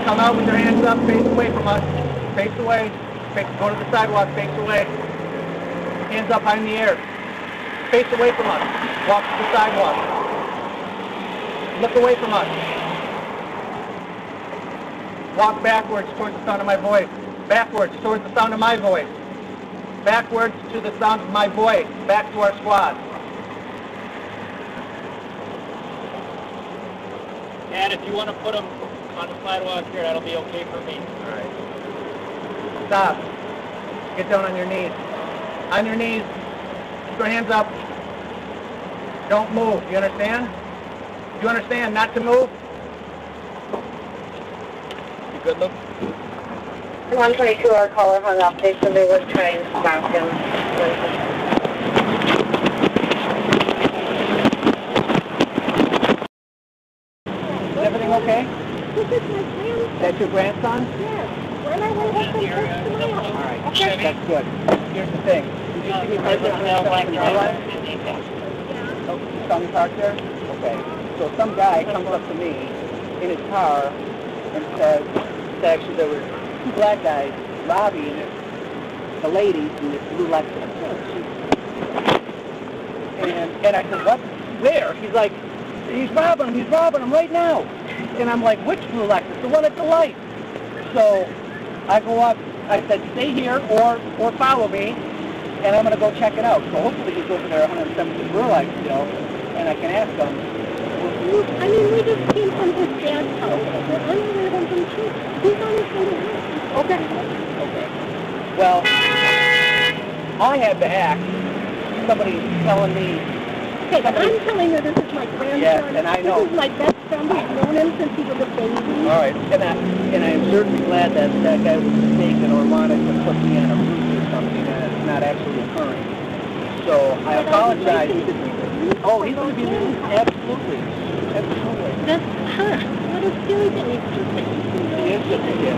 Come out with your hands up, face away from us. Face away. Go to the sidewalk, face away. Hands up high in the air. Face away from us. Walk to the sidewalk. Look away from us. Walk backwards towards the sound of my voice. Backwards towards the sound of my voice. Backwards to the sound of my voice. Back to our squad. And if you want to put them on the sidewalk here, that'll be okay for me. All right. Stop. Get down on your knees. On your knees. Keep your hands up. Don't move. You understand? You understand not to move? You good, Luke? 122, our caller hung up. They said they were trying to stop him. Is everything okay? This is my grandson. That's your grandson? Yes. When I went up and first to my house. All right. Okay. That's good. Here's the thing. Did you see me park there? Oh, you saw me park there? Okay. So some guy comes up to me in his car and says, actually there were two black guys lobbying the ladies in this blue Lexus. And I said, what? Where? He's like, he's robbing them right now. And I'm like, which blue Lexus? The one at the light. So I go up, I said, stay here or follow me, and I'm going to go check it out. So hopefully he's over there 170 blue lights still, and I can ask him. I mean, we just came from his dad's house. We're unaware of him too. He's on his way to work. Okay. Okay. Well, I had to act. Somebody telling me. Okay, but I'm telling you this is my grandson. Yes, and I know. This is my best friend. We've known him since he was a baby. All right, and I'm certainly glad that that guy was mistaken or wanted to put me on a route or something that's not actually occurring. So I apologize. Oh, he's going to be moved. Absolutely. Absolutely. That's what a silly thing. He's just a kid. He is just a kid.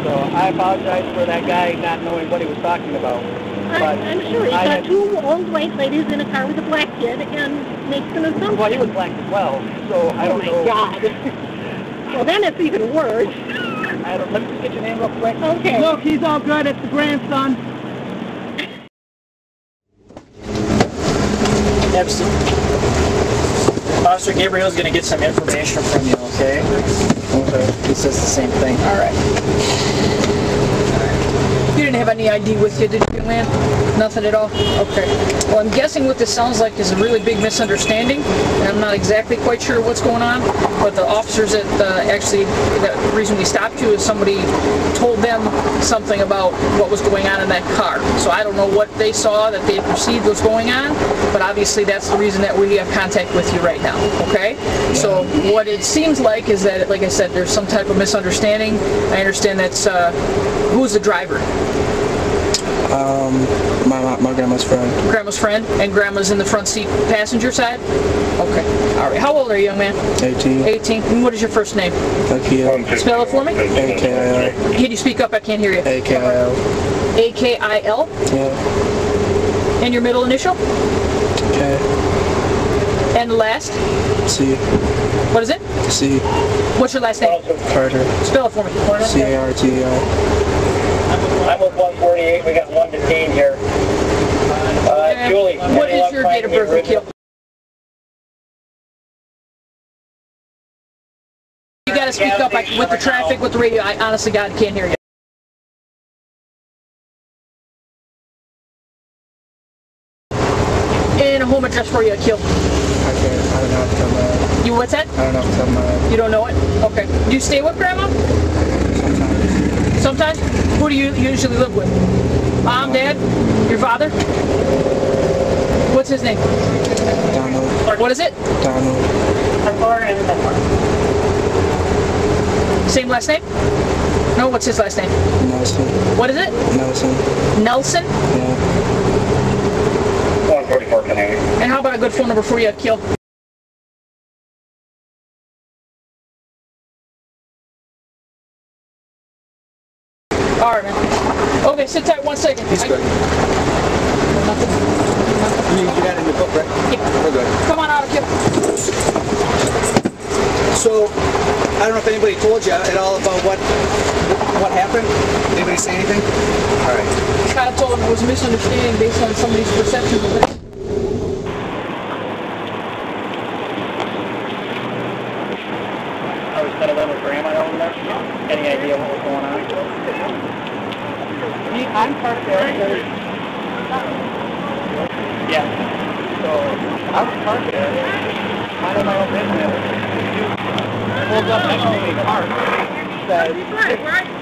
So I apologize for that guy not knowing what he was talking about. I'm sure he got two old white ladies in a car with a black kid and makes an assumption. Well, he was black as well, so I don't know. Oh my God. Well, then it's even worse. Let me just get your name real quick. Okay. Look, he's all good. It's the grandson. Officer Gabriel's going to get some information from you, okay? Okay. He says the same thing. All right. You didn't have any ID with you, did you, man? Nothing at all? Okay. Well, I'm guessing what this sounds like is a really big misunderstanding, and I'm not exactly quite sure what's going on, but the officers that the reason we stopped you is somebody told them something about what was going on in that car. So I don't know what they saw that they perceived was going on, but obviously that's the reason that we have contact with you right now, okay? So what it seems like is that, like I said, there's some type of misunderstanding. I understand that's, who's the driver? My grandma's friend. Grandma's friend, and grandma's in the front seat passenger side? Okay. All right. How old are you, young man? 18. 18. And what is your first name? Akil. Spell it for me? A-K-I-L. Can you speak up? I can't hear you. A-K-I-L. A-K-I-L? Yeah. And your middle initial? K. And the last? C. What is it? C. What's your last name? Carter. Spell it for me. C-A-R-T-E-R. I'm with 148. We got one detained here. Julie. What is your date of birth, Akil? You gotta speak up with the traffic, with the radio. I honestly, God, can't hear you. And a home address for you, Akil. I don't know if I'm You what's that? I don't know if I'm You don't know it? Okay. Do you stay with Grandma? sometimes. Sometimes? Who do you usually live with? Mom, Dad? Your father? What's his name? Donald. What is it? Donald. Same last name? No, what's his last name? Nelson. What is it? Nelson. Nelson? Yeah. 144 Canadian. And how about a good phone number for you, Akil? Alright, man. Okay, sit tight 1 second. He's good. Nothing. You got it in your book, right? Yeah. We're good. Come on out, Akil. So, I don't know if anybody told you at all about what happened. Anybody say anything? All right. Kyle told him it was a misunderstanding based on somebody's perception of it. I was settled in with Grandma over there. Any idea what was going on? I'm parked there. Yeah. So I was parked there, minding my own business. Pulled up next to me, parked. Said,